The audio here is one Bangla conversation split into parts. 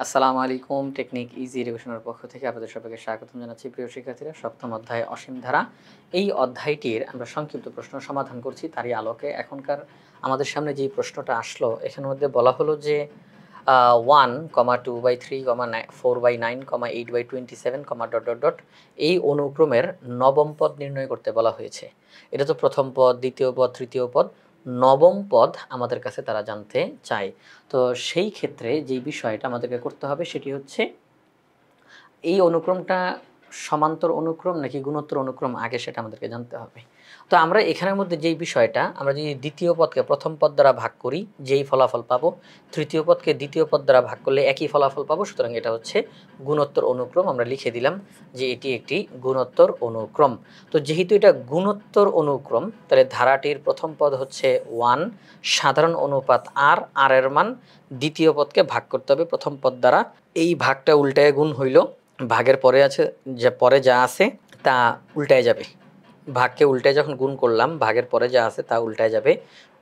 আসসালামু আলাইকুম। টেকনিক ইজি এডুকেশনের পক্ষ থেকে আপনাদের সবাইকে স্বাগতম জানাচ্ছি। প্রিয় শিক্ষার্থীরা, সপ্তম অধ্যায় অসীম ধারা, এই অধ্যায়টির আমরা সংক্ষিপ্ত প্রশ্ন সমাধান করছি। তারই আলোকে এখনকার আমাদের সামনে যে প্রশ্নটা আসলো, এখানের মধ্যে বলা হলো যে 1,2/3, 4/9, 8/27, এই অনুক্রমের নবম পদ নির্ণয় করতে বলা হয়েছে। এটা তো প্রথম পদ, দ্বিতীয় পদ, তৃতীয় পদ, নবম পদ আমাদের কাছে তারা জানতে চায়। তো সেই ক্ষেত্রে যেই বিষয়টা আমাদেরকে করতে হবে সেটি হচ্ছে এই অনুক্রমটা সমান্তর অনুক্রম নাকি গুণোত্তর অনুক্রম আগে সেটা আমাদেরকে জানতে হবে। তো আমরা এখানের মধ্যে যেই বিষয়টা, আমরা যদি দ্বিতীয় পদকে প্রথম পদ দ্বারা ভাগ করি যেই ফলাফল পাবো, তৃতীয় পদকে দ্বিতীয় পদ দ্বারা ভাগ করলে একই ফলাফল পাবো, সুতরাং এটা হচ্ছে গুণোত্তর অনুক্রম। আমরা লিখে দিলাম যে এটি একটি গুণোত্তর অনুক্রম। তো যেহেতু এটা গুণোত্তর অনুক্রম, তাহলে ধারাটির প্রথম পদ হচ্ছে 1, সাধারণ অনুপাত আর এর মান দ্বিতীয় পদকে ভাগ করতে হবে প্রথম পদ দ্বারা। এই ভাগটা উল্টায় গুণ হইল, ভাগের পরে আছে যে পরে যা আছে তা উল্টায় যাবে। ভাগকে উল্টায় যখন গুণ করলাম, ভাগের পরে যা আছে তা উল্টায় যাবে।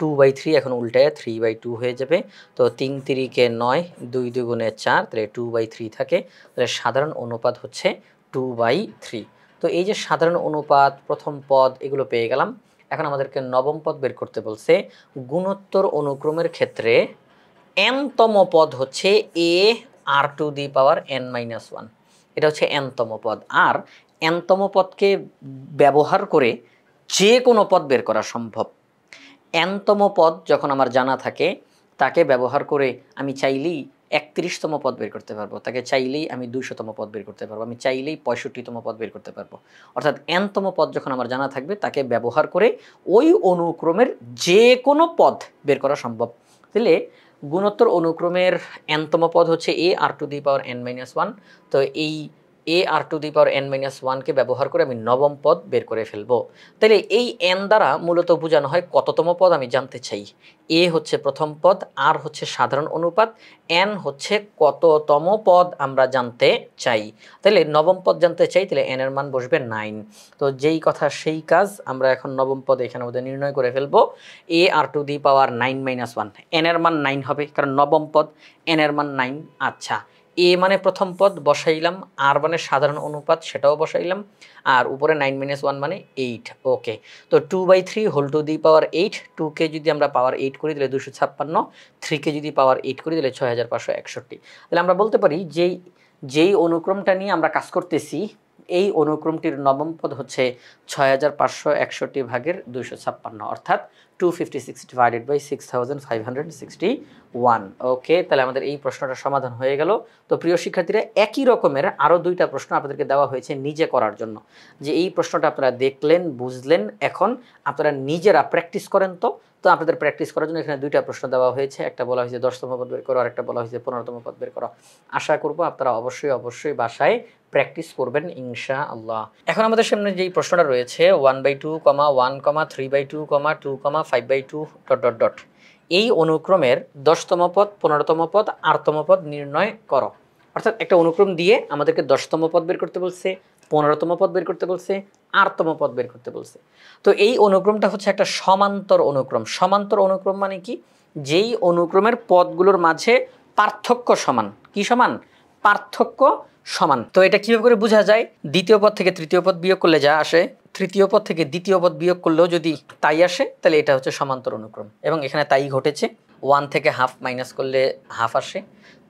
2/3 এখন উল্টায় 3/2 হয়ে যাবে। তো 3 3 9, 2 2 গুণে 4, তাহলে 2/3 থাকে। তাহলে সাধারণ অনুপাত হচ্ছে 2/3। তো এই যে সাধারণ অনুপাত, প্রথম পদ, এগুলো পেয়ে গেলাম। এখন আমাদেরকে নবম পদ বের করতে বলছে। গুণোত্তর অনুক্রমের ক্ষেত্রে n-তম পদ হচ্ছে ar⁴n-1, এটা হচ্ছে n-তম পদ। আর n-তম পদকে ব্যবহার করে যে কোনো পদ বের করা সম্ভব। n-তম পদ যখন আমার জানা থাকে, তাকে ব্যবহার করে আমি চাইলেই 31তম পদ বের করতে পারবো, তাকে চাইলেই আমি 200তম পদ বের করতে পারবো, আমি চাইলেই 65তম পদ বের করতে পারবো। অর্থাৎ n-তম পদ যখন আমার জানা থাকবে, তাকে ব্যবহার করে ওই অনুক্রমের যে কোনো পদ বের করা সম্ভব। তাহলে গুণোত্তর অনুক্রমের n-তম পদ হচ্ছে ar⁴n-1। তো এই ar⁴n-1কে ব্যবহার করে আমি নবম পদ বের করে ফেলবো। তাহলে এই n দ্বারা মূলত বোঝানো হয় কততম পদ আমি জানতে চাই। a হচ্ছে প্রথম পদ, r হচ্ছে সাধারণ অনুপাত, n হচ্ছে কততম পদ আমরা জানতে চাই। তাহলে নবম পদ জানতে চাই, তাহলে n এর মান বসবে 9। তো যেই কথা সেই কাজ, আমরা এখন নবম পদ এখানের মধ্যে নির্ণয় করে ফেলবো। ar⁴9-1, n এর মান 9 হবে, কারণ নবম পদ, n এর মান 9। আচ্ছা, a মানে প্রথম পদ বসাইলাম, r মানে সাধারণ অনুপাত সেটাও বসাইলাম, আর উপরে 9 - 1 মানে 8। ওকে, তো 2/3 2কে যদি আমরা পাওয়ার 8 করি তাহলে 256, 3কে যদি পাওয়ার 8 করি তাহলে 6561। তাহলে আমরা বলতে পারি যেই অনুক্রমটা নিয়ে আমরা কাজ করতেছি, এই অনুক্রমটির নবম পদ হচ্ছে 6561/256, অর্থাৎ 256/6561। ওকে, তাহলে আমাদের এই প্রশ্নটা সমাধান হয়ে গেল। তো প্রিয় শিক্ষার্থীরা, একই রকমের আরও 2টা প্রশ্ন আপনাদেরকে দেওয়া হয়েছে নিজে করার জন্য। যে এই প্রশ্নটা আপনারা দেখলেন, বুঝলেন, এখন আপনারা নিজেরা প্র্যাকটিস করেন। তো আপনাদের প্র্যাকটিস করার জন্য এখানে 2টা প্রশ্ন দেওয়া হয়েছে। একটা বলা হয়েছে 10তম পদ বের করো, আর একটা বলা হয়েছে 15তম পদ বের করো। আশা করব আপনারা অবশ্যই বাসায় প্র্যাকটিস করবেন ইনশাআল্লাহ। এখন আমাদের সামনে যেই প্রশ্নটা রয়েছে 1/2, 1, 3/2, 2, 5/2... এই অনুক্রমের 10তম পদ, 15তম পদ, 8তম পদ নির্ণয় করো। অর্থাৎ একটা অনুক্রম দিয়ে আমাদেরকে 10তম পদ বের করতে বলছে, 15তম পদ বের করতে বলছে, 8তম পদ বের করতে বলছে। তো এই অনুক্রমটা হচ্ছে একটা সমান্তর অনুক্রম। সমান্তর অনুক্রম মানে কি? যেই অনুক্রমের পদগুলোর মাঝে পার্থক্য সমান। কি সমান? পার্থক্য সমান। তো এটা কিভাবে করে বোঝা যায়? দ্বিতীয় পদ থেকে তৃতীয় পদ বিয়োগ করলে যা আসে, তৃতীয় পদ থেকে দ্বিতীয় পদ বিয়োগ করলেও যদি তাই আসে, তাহলে এটা হচ্ছে সমান্তর অনুক্রম। এবং এখানে তাই ঘটেছে। 1 থেকে হাফ মাইনাস করলে হাফ আসে,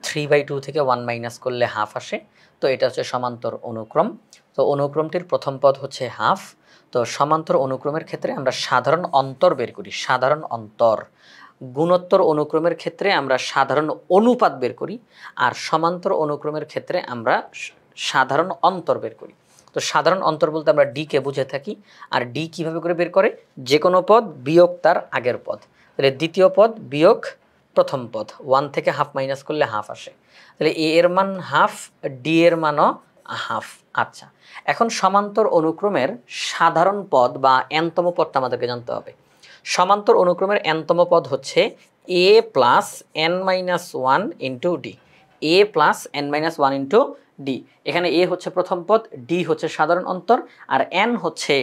3/2 থেকে 1 মাইনাস করলে হাফ আসে। তো এটা হচ্ছে সমান্তর অনুক্রম। তো অনুক্রমটির প্রথম পদ হচ্ছে হাফ। তো সমান্তর অনুক্রমের ক্ষেত্রে আমরা সাধারণ অন্তর বের করি, সাধারণ অন্তর। গুণোত্তর অনুক্রমের ক্ষেত্রে আমরা সাধারণ অনুপাত বের করি, আর সমান্তর অনুক্রমের ক্ষেত্রে আমরা সাধারণ অন্তর বের করি। তো সাধারণ অন্তর বলতে আমরা ডি-কে বুঝে থাকি। আর ডি কিভাবে করে বের করে? যে কোনো পদ বিয়োগ তার আগের পদ। তাহলে দ্বিতীয় পদ বিয়োগ প্রথম পদ, 1 থেকে হাফ মাইনাস করলে হাফ আসে। তাহলে এ এর মান হাফ, ডি এর মানও হাফ। আচ্ছা, এখন সমান্তর অনুক্রমের সাধারণ পদ বা n-তম পদটা আমাদেরকে জানতে হবে। সমান্তর অনুক্রমের n-তম পদ হচ্ছে a + n-1 * d। a + n-1 * d। এখানে a হচ্ছে প্রথম পদ, d হচ্ছে সাধারণ অন্তর, আর n হচ্ছে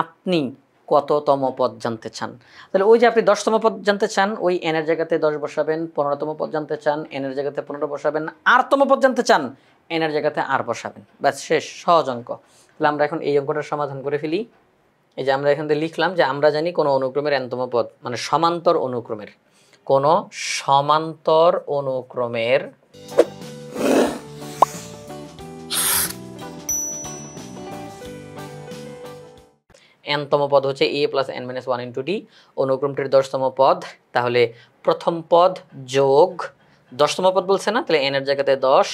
আপনি কততম পদ জানতে চান। তাহলে ওই যে আপনি 10তম পদ জানতে চান, ওই n এর জায়গাতে 10 বসাবেন। 15তম পদ জানতে চান, n এর জায়গাতে 15 বসাবেন। rতম পদ জানতে চান, n এর জায়গাতে r বসাবেন। ব্যাস শেষ, সহজ অঙ্ক। তাহলে আমরা এখন এই অঙ্কটার সমাধান করে ফেলি। এই যে আমরা এখান থেকে লিখলাম যে আমরা জানি কোনো অনুক্রমের nতম পদ মানে সমান্তর অনুক্রমের, কোনো সমান্তর অনুক্রমের nতম পদ হচ্ছে a plus n minus 1 into D, অনুক্রমটির 10তম পদ। তাহলে প্রথম পদ যোগ 10তম পদ বলছে না, তাহলে n এর জায়গাতে 10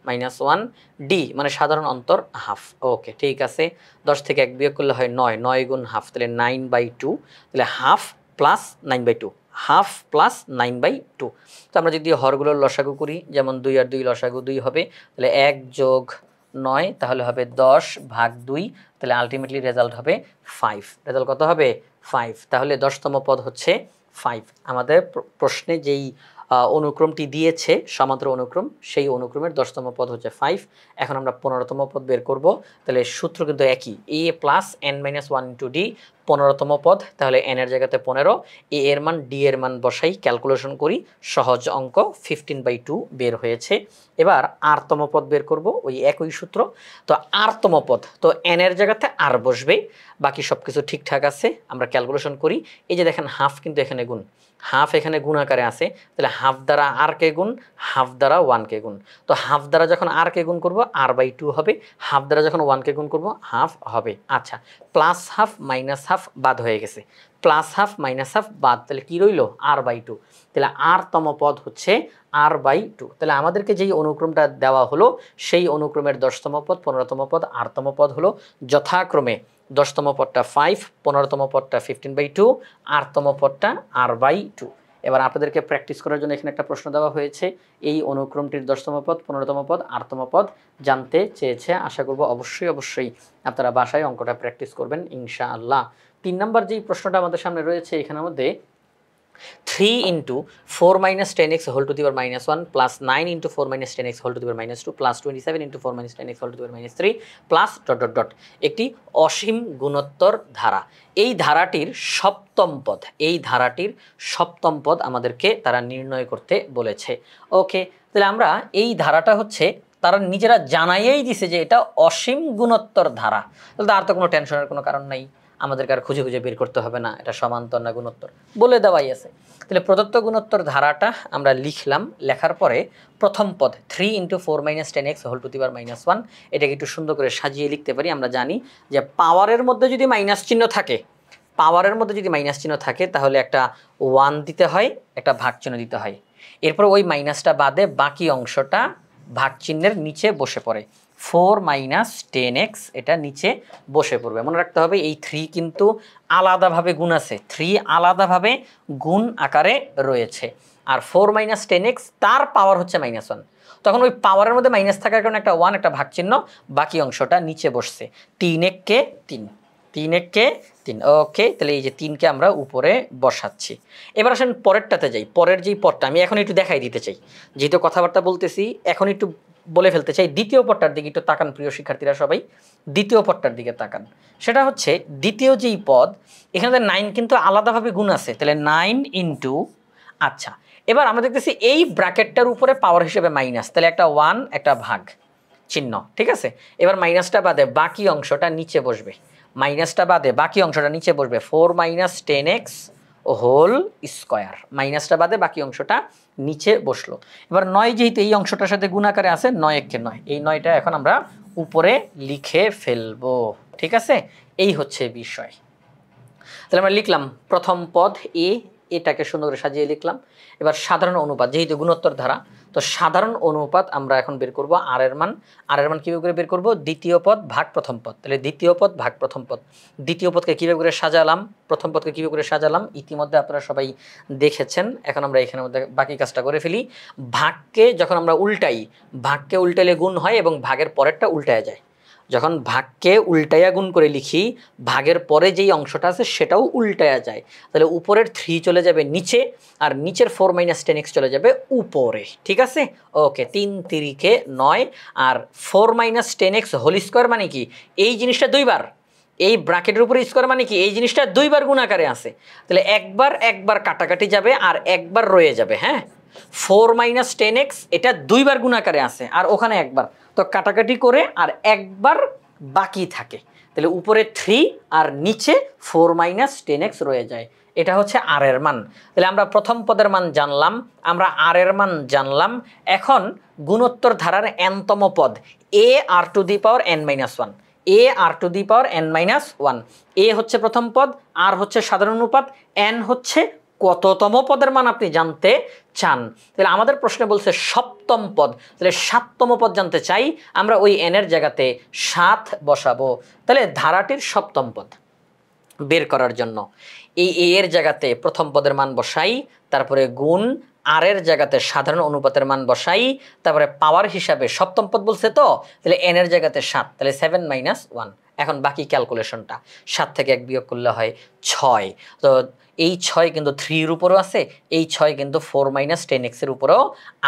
মাইনাস 1 ডি মানে সাধারণ অন্তর হাফ। ওকে ঠিক আছে, 10 থেকে 1 বিয়োগ করলে হয় 9, 9 গুণ হাফ, তাহলে 9/2। তাহলে হাফ প্লাস 9/2, হাফ প্লাস 9/2। তো আমরা যদি হরগুলোর লসাগু করি, যেমন 2 আর 2 লসাগু 2 হবে, তাহলে 1 যোগ 9 তাহলে হবে 10 ভাগ 2, তাহলে আলটিমেটলি রেজাল্ট হবে 5। রেজাল্ট কত হবে? 5। তাহলে 10তম পদ হচ্ছে 5। আমাদের প্রশ্নে যেই অনুক্রমটি দিয়েছে সমান্তর অনুক্রম, সেই অনুক্রমের 10তম পদ হচ্ছে 5। এখন আমরা 15তম পদ বের করব। তাহলে সূত্র কিন্তু একই, a plus n minus 1 into D, 15তম পদ। তাহলে n এর জায়গাতে 15, a এর মান d এর মান বসাই, ক্যালকুলেশন করি, সহজ অঙ্ক 15/2 বের হয়েছে। এবার rতম পদ বের করব, ওই একই সূত্র। তো rতম পদ, তো n এর জায়গাতে r বসবে, বাকি সব কিছু ঠিকঠাক আছে। আমরা ক্যালকুলেশন করি, এই যে দেখেন হাফ কিন্তু এখানে গুণ, হাফ এখানে গুণ আকারে আছে, তাহলে হাফ দ্বারা আর কে গুণ, হাফ দ্বারা 1 কে গুণ। তো হাফ দ্বারা যখন আর কে গুণ করব r/2 হবে, হাফ দ্বারা যখন 1 কে গুণ করব হাফ হবে। আচ্ছা, প্লাস হাফ মাইনাস হাফ বাদ হয়ে গেছে, প্লাস হাফ মাইনাস হাফ বাদ, তাহলে কি রইল? r/2। তাহলে rতম পদ হচ্ছে r/2। তাহলে আমাদেরকে যেই অনুক্রমটা দেওয়া হলো, সেই অনুক্রমের 10তম পদ, 15তম পদ, rতম পদ হলো যথাক্রমে 10তম পদটা 5, 15তম পদটা 15/2, rতম পদটা r/2। এবার আপনাদেরকে প্র্যাকটিস করার জন্য এখানে একটা প্রশ্ন দেওয়া হয়েছে, এই অনুক্রমটির 10তম পদ, 15তম পদ, rতম পদ জানতে চেয়েছে। আশা করব অবশ্যই আপনারা বাসায় অঙ্কটা প্র্যাকটিস করবেন ইনশাআল্লাহ। 3 নম্বর যেই প্রশ্নটা আমাদের সামনে রয়েছে, এখানের মধ্যে 3 into 4 minus 10x whole to the power minus 1 plus 9 into 4 minus 10x whole to the power minus 2 plus 27 into 4 minus 10x whole to the power minus 3 plus ... একটি অসীম গুণোত্তর ধারা। এই ধারাটির সপ্তম পদ আমাদেরকে তারা নির্ণয় করতে বলেছে। ওকে, তাহলে আমরা এই ধারাটা হচ্ছে তারা নিজেরা জানাইয়েই দিছে যে এটা অসীম গুণোত্তর ধারা, তাহলে আর তো কোনো টেনশনের কোনো কারণ নাই, আমাদেরকে আর খুঁজে বের করতে হবে না এটা সমান্তর না গুণোত্তর, বলে দেওয়াই আছে। তাহলে প্রদত্ত গুণোত্তর ধারাটা আমরা লিখলাম, লেখার পরে প্রথম পদ 3 into 4 minus 10x whole to the power minus 1, এটাকে একটু সুন্দর করে সাজিয়ে লিখতে পারি। আমরা জানি যে পাওয়ারের মধ্যে যদি মাইনাস চিহ্ন থাকে, তাহলে একটা 1 দিতে হয়, একটা ভাগ চিহ্ন দিতে হয়। এরপর ওই মাইনাসটা বাদে বাকি অংশটা ভাগ চিহ্নের নিচে বসে পড়ে, 4 minus 10x এটা নিচে বসে পড়বে। মনে রাখতে হবে এই 3 কিন্তু আলাদাভাবে গুণ আছে, 3 আলাদাভাবে গুণ আকারে রয়েছে, আর 4 minus 10x তার পাওয়ার হচ্ছে -1। তখন ওই পাওয়ারের মধ্যে মাইনাস থাকার কারণে একটা 1, একটা ভাগ চিহ্ন, বাকি অংশটা নিচে বসছে। 3 কে 3। ওকে, তাহলে এই যে 3কে আমরা উপরে বসাচ্ছি। এবার আসেন পরেরটাতে যাই। পরের যেই পদটা আমি এখন একটু দেখাই দিতে চাই, যেহেতু কথাবার্তা বলতেছি এখন একটু বলে ফেলতে চাই। দ্বিতীয় পদটার দিকে একটু তাকান প্রিয় শিক্ষার্থীরা, সবাই দ্বিতীয় পদটার দিকে তাকান। সেটা হচ্ছে দ্বিতীয় যেই পদ, এখানে 9 কিন্তু আলাদাভাবে গুণ আছে, তাহলে 9 ইন্টু, আচ্ছা এবার আমরা দেখতেছি এই ব্র্যাকেটটার উপরে পাওয়ার হিসেবে মাইনাস, তাহলে একটা 1, একটা ভাগ চিহ্ন, ঠিক আছে। এবার মাইনাসটা বাদে বাকি অংশটা নিচে বসবে, 4 minus 10x হোল স্কোয়ার, মাইনাসটা বাদে বাকি অংশটা নিচে বসলো। এবার 9 যেহেতু এই অংশটার সাথে গুণ আকারে আছে, 9 একে 9, এই 9টা এখন আমরা উপরে লিখে ফেলবো, ঠিক আছে। এই হচ্ছে বিষয়। তাহলে আমরা লিখলাম প্রথম পদ এ, এটাকে সুন্দর করে সাজিয়ে লিখলাম। এবার সাধারণ অনুপাত, যেহেতু গুণোত্তর ধারা, তো সাধারণ অনুপাত আমরা এখন বের করব আর এর মান। কীভাবে করে বের করব? দ্বিতীয় পদ ভাগ প্রথম পদ, তাহলে দ্বিতীয় পদ ভাগ প্রথম পদ। দ্বিতীয় পদকে কীভাবে করে সাজালাম, প্রথম পদকে কীভাবে করে সাজালাম ইতিমধ্যে আপনারা সবাই দেখেছেন। এখন আমরা এখানের মধ্যে বাকি কাজটা করে ফেলি। ভাগকে যখন আমরা উল্টাই, ভাগকে উল্টাইলে গুণ হয় এবং ভাগের পরেরটা উল্টায়া যায়। যখন ভাগকে উল্টায়া গুণ করে লিখি, ভাগের পরে যেই অংশটা আছে সেটাও উল্টায়া যায়, তাহলে উপরের 3 চলে যাবে নিচে, আর নিচের 4 minus 10x চলে যাবে উপরে, ঠিক আছে। ওকে, 3 3 9, আর 4 minus 10x হোল স্কোয়ার মানে কি? এই জিনিসটা দুইবার, এই ব্র্যাকেটের উপরে স্কোয়ার মানে কি, এই জিনিসটা দুইবার গুণ আকারে আছে, তাহলে একবার একবার কাটাকাটি যাবে আর একবার রয়ে যাবে। হ্যাঁ, 4 - 10x এটা দুইবার গুণ আকারে আছে আর ওখানে একবার, তো কাটাকাটি করে আর একবার বাকি থাকে, তাহলে উপরে 3 আর নিচে 4 - 10x রয়ে যায়। এটা হচ্ছে আর এর মান। তাহলে আমরা প্রথম পদের মান জানলাম, আমরা আর এর মান জানলাম। এখন গুণোত্তর ধারার nতম পদ a r two the power n - 1, a r two the power n - 1, a হচ্ছে প্রথম পদ, r হচ্ছে সাধারণ অনুপাত, n হচ্ছে কততম পদের মান আপনি জানতে চান। তাহলে আমাদের প্রশ্নে বলছে সপ্তম পদ, তাহলে 7তম পদ জানতে চাই, আমরা ওই n এর জায়গাতে 7 বসাবো। তাহলে ধারাটির সপ্তম পদ বের করার জন্য এই a এর জায়গাতে প্রথম পদের মান বসাই, তারপরে গুণ আর এর জায়গাতে সাধারণ অনুপাতের মান বসাই, তারপরে পাওয়ার হিসাবে সপ্তম পদ বলছে, তো তাহলে n এর জায়গাতে 7, তাহলে 7 - 1। এখন বাকি ক্যালকুলেশনটা 7 থেকে 1 বিয়োগ করলে হয় 6। তো এই 6 কিন্তু 3 এর উপরও আছে, এই 6 কিন্তু 4 - 10x এর উপরেও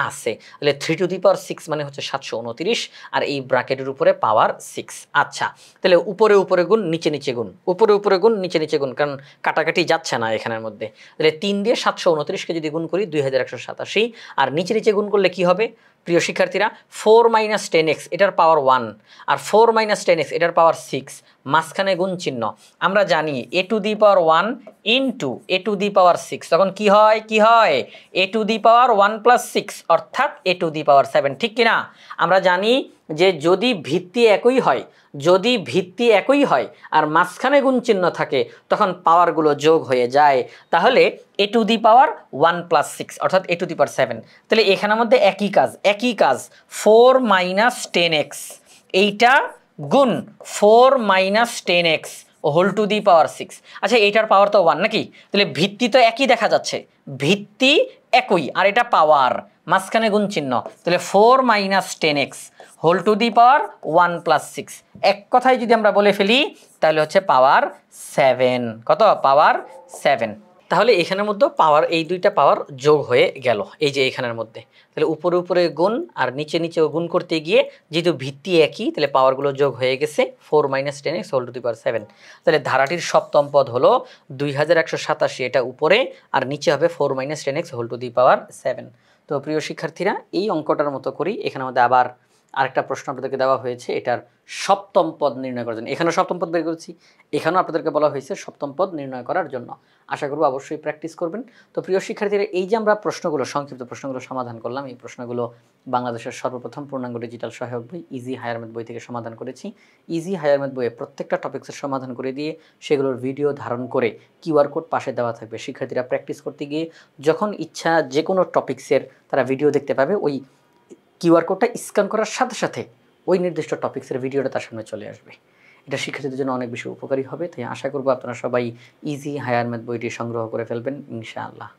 আছে, তাহলে 3 টু দি পাওয়ার 6 মানে হচ্ছে 729, আর এই ব্র্যাকেটের উপরে পাওয়ার 6। আচ্ছা, তাহলে উপরে উপরে গুণ নিচে নিচে গুণ, উপরে উপরে গুণ নিচে নিচে গুণ, কারণ কাটাকাটি যাচ্ছে না এখানের মধ্যে। তাহলে 3 দিয়ে 729কে যদি গুণ করি 2187, আর নিচে নিচে গুণ করলে কি হবে প্রিয় শিক্ষার্থীরা, 4 - 10x এটার পাওয়ার 1 আর 4 - 10x এটার পাওয়ার 6, মাঝখানে গুণ চিহ্ন। আমরা জানি a to the power 1 into a to the power 6, তখন কি হয়, কি হয়, a টু দি পাওয়ার 1 + 6 অর্থাৎ a টু দি পাওয়ার 7, ঠিক কিনা? আমরা জানি যে যদি ভিত্তি একই হয়, যদি ভিত্তি একই হয় আর মাঝখানে গুণ চিহ্ন থাকে তখন পাওয়ারগুলো যোগ হয়ে যায়, তাহলে a টু দি পাওয়ার 1 + 6 অর্থাৎ a টু দি পাওয়ার 7। তাহলে এখানের মধ্যে একই কাজ, একই কাজ, 4 - 10x এইটা গুণ 4 - 10x whole to the power 6। আচ্ছা, এইটার পাওয়ার তো 1 নাকি, তাহলে ভিত্তি তো একই দেখা যাচ্ছে, ভিত্তি একই আর এটা পাওয়ার, মাঝখানে গুণ চিহ্ন, তাহলে 4 - 10x whole to the power 1 + 6। এক কথায় যদি আমরা বলে ফেলি তাহলে হচ্ছে পাওয়ার 7। কত? পাওয়ার 7। তাহলে এখানের মধ্যে পাওয়ার, এই দুইটা পাওয়ার যোগ হয়ে গেল এই যে এখানের মধ্যে। তাহলে উপরে উপরে গুণ আর নিচে নিচেও গুণ করতে গিয়ে যেহেতু ভিত্তি একই, তাহলে পাওয়ারগুলো যোগ হয়ে গেছে 4 - 10x হোল টু দি পাওয়ার 7। তাহলে ধারাটির সপ্তম পদ হলো 2187, এটা উপরে আর নিচে হবে 4 - 10x হোল টু দি পাওয়ার 7। তো প্রিয় শিক্ষার্থীরা, এই অঙ্কটার মতো করি এখানের মধ্যে আবার আরেকটা প্রশ্ন আপনাদেরকে দেওয়া হয়েছে, এটার সপ্তম পদ নির্ণয় করার জন্য। এখানেও সপ্তম পদ বের করেছি, এখানেও আপনাদেরকে বলা হয়েছে সপ্তম পদ নির্ণয় করার জন্য। আশা করব অবশ্যই প্র্যাকটিস করবেন। তো প্রিয় শিক্ষার্থীরা, এই যে আমরা প্রশ্নগুলো, সংক্ষিপ্ত প্রশ্নগুলো সমাধান করলাম, এই প্রশ্নগুলো বাংলাদেশের সর্বপ্রথম পূর্ণাঙ্গ ডিজিটাল সহায়ক বই ইজি হায়ার ম্যাথ বই থেকে সমাধান করেছি। ইজি হায়ার ম্যাথ বইয়ে প্রত্যেকটা টপিক্সের সমাধান করে দিয়ে সেগুলোর ভিডিও ধারণ করে কিউআর কোড পাশে দেওয়া থাকবে। শিক্ষার্থীরা প্র্যাকটিস করতে গিয়ে যখন ইচ্ছা যে কোনো টপিক্সের তারা ভিডিও দেখতে পাবে, ওই কিউআর কোডটা স্ক্যান করার সাথে সাথে ওই নির্দিষ্ট টপিক্সের ভিডিওটা তার সামনে চলে আসবে। এটা শিক্ষার্থীদের জন্য অনেক বেশি উপকারী হবে। তাই আশা করব আপনারা সবাই ইজি হায়ার ম্যাথ বইটি সংগ্রহ করে ফেলবেন ইনশাআল্লাহ।